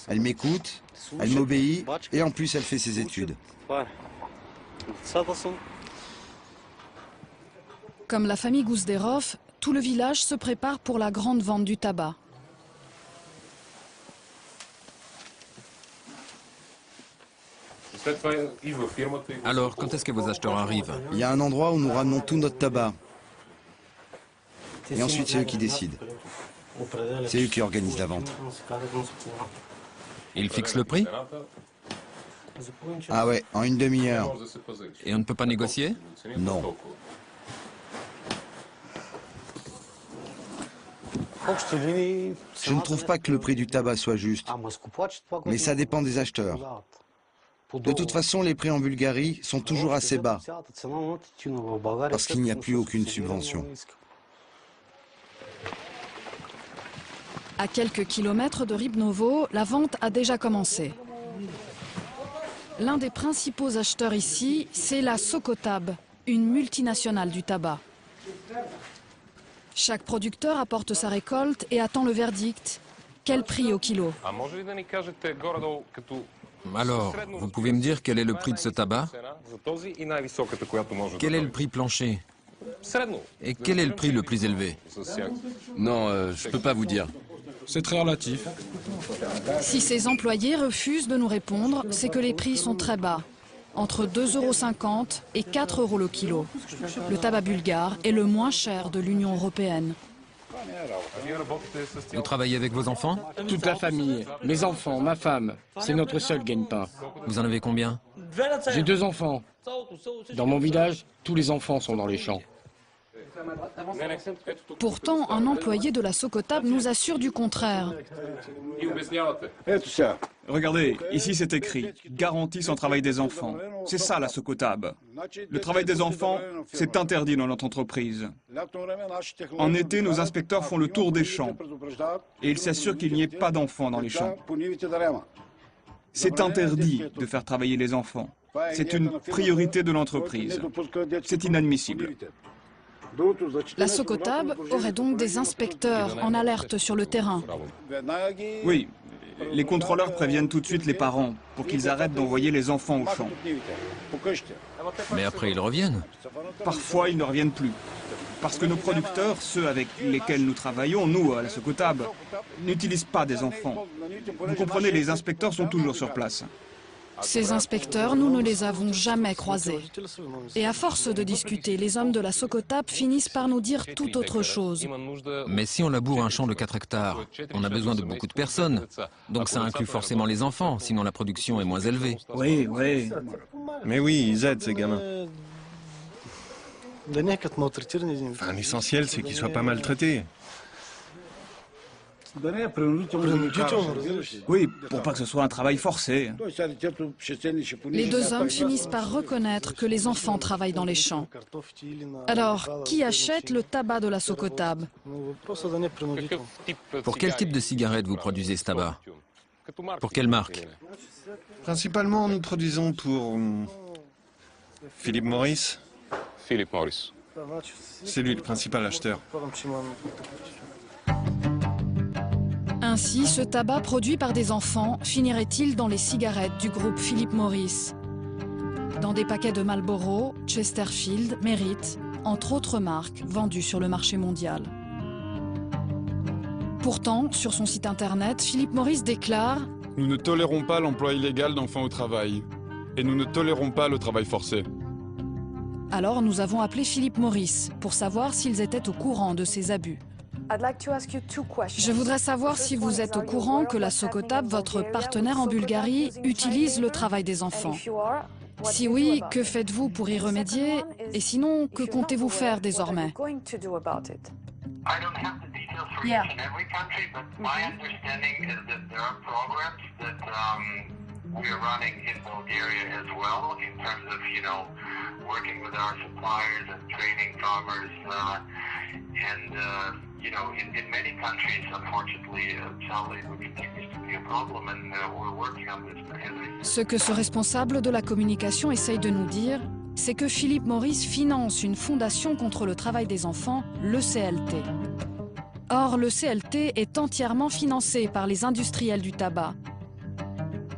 elle m'écoute, elle m'obéit et en plus elle fait ses études. Comme la famille Gouzderov, tout le village se prépare pour la grande vente du tabac. Alors, quand est-ce que vos acheteurs arrivent? Il y a un endroit où nous ramenons tout notre tabac. Et ensuite, c'est eux qui décident. C'est eux qui organisent la vente. Ils fixent le prix? Ah ouais, en une demi-heure. Et on ne peut pas négocier? Non. Je ne trouve pas que le prix du tabac soit juste, mais ça dépend des acheteurs. De toute façon, les prix en Bulgarie sont toujours assez bas, parce qu'il n'y a plus aucune subvention. À quelques kilomètres de Rybnovo, la vente a déjà commencé. L'un des principaux acheteurs ici, c'est la Socotab, une multinationale du tabac. Chaque producteur apporte sa récolte et attend le verdict. Quel prix au kilo? Alors, vous pouvez me dire quel est le prix de ce tabac? Quel est le prix plancher? Et quel est le prix le plus élevé? Non, je peux pas vous dire. C'est très relatif. Si ces employés refusent de nous répondre, c'est que les prix sont très bas. Entre 2,50 € et 4 € le kilo. Le tabac bulgare est le moins cher de l'Union européenne. Vous travaillez avec vos enfants? Toute la famille, mes enfants, ma femme. C'est notre seul gagne-pain. Vous en avez combien? J'ai 2 enfants. Dans mon village, tous les enfants sont dans les champs. Pourtant, un employé de la Socotab nous assure du contraire. Regardez, ici c'est écrit « Garantie sans travail des enfants ». C'est ça la Socotab. Le travail des enfants, c'est interdit dans notre entreprise. En été, nos inspecteurs font le tour des champs et ils s'assurent qu'il n'y ait pas d'enfants dans les champs. C'est interdit de faire travailler les enfants. C'est une priorité de l'entreprise. C'est inadmissible. La Socotab aurait donc des inspecteurs en alerte sur le terrain. Oui, les contrôleurs préviennent tout de suite les parents pour qu'ils arrêtent d'envoyer les enfants au champ. Mais après, ils reviennent. Parfois, ils ne reviennent plus. Parce que nos producteurs, ceux avec lesquels nous travaillons, nous, à la Socotab, n'utilisent pas des enfants. Vous comprenez, les inspecteurs sont toujours sur place. Ces inspecteurs, nous ne les avons jamais croisés. Et à force de discuter, les hommes de la Socotab finissent par nous dire tout autre chose. Mais si on laboure un champ de 4 hectares, on a besoin de beaucoup de personnes. Donc ça inclut forcément les enfants, sinon la production est moins élevée. Oui, oui. Mais oui, ils aident ces gamins. Enfin, l'essentiel, c'est qu'ils soient pas maltraités. Oui, pour pas que ce soit un travail forcé. Les 2 hommes finissent par reconnaître que les enfants travaillent dans les champs. Alors, qui achète le tabac de la Socotab? Pour quel type de cigarette vous produisez ce tabac? Pour quelle marque? Principalement, nous produisons pour Philip Morris. Philip Morris. C'est lui le principal acheteur. Ainsi, ce tabac produit par des enfants finirait-il dans les cigarettes du groupe Philip Morris? Dans des paquets de Marlboro, Chesterfield, Merit, entre autres marques vendues sur le marché mondial. Pourtant, sur son site internet, Philip Morris déclare « Nous ne tolérons pas l'emploi illégal d'enfants au travail. Et nous ne tolérons pas le travail forcé. » Alors nous avons appelé Philip Morris pour savoir s'ils étaient au courant de ces abus. Je voudrais savoir si vous êtes au courant que la Socotab, votre partenaire en Bulgarie, utilise le travail des enfants. Si oui, que faites-vous pour y remédier? Et sinon, que comptez-vous faire désormais? We are running in Bulgaria as well in terms of, working with our suppliers and training farmers. In many countries, unfortunately, child labor continues to be a problem, and we're working on this. Ce que ce responsable de la communication essaye de nous dire, c'est que Philip Morris finance une fondation contre le travail des enfants, le CLT. Or, le CLT est entièrement financé par les industriels du tabac.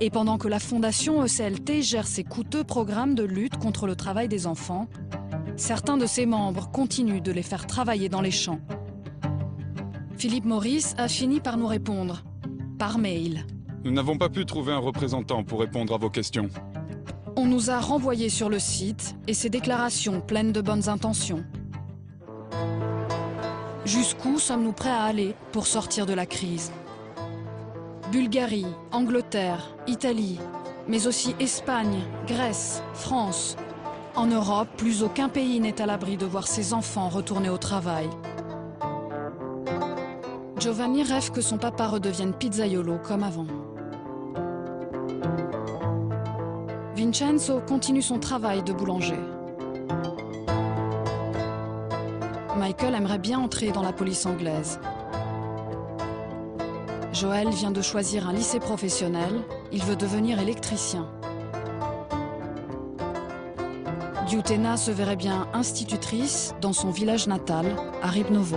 Et pendant que la fondation ECLT gère ses coûteux programmes de lutte contre le travail des enfants, certains de ses membres continuent de les faire travailler dans les champs. Philip Morris a fini par nous répondre, par mail. Nous n'avons pas pu trouver un représentant pour répondre à vos questions. On nous a renvoyés sur le site et ses déclarations pleines de bonnes intentions. Jusqu'où sommes-nous prêts à aller pour sortir de la crise? Bulgarie, Angleterre, Italie, mais aussi Espagne, Grèce, France. En Europe, plus aucun pays n'est à l'abri de voir ses enfants retourner au travail. Giovanni rêve que son papa redevienne pizzaiolo comme avant. Vincenzo continue son travail de boulanger. Michael aimerait bien entrer dans la police anglaise. Joël vient de choisir un lycée professionnel. Il veut devenir électricien. Giutenna se verrait bien institutrice dans son village natal, à Ribnovo.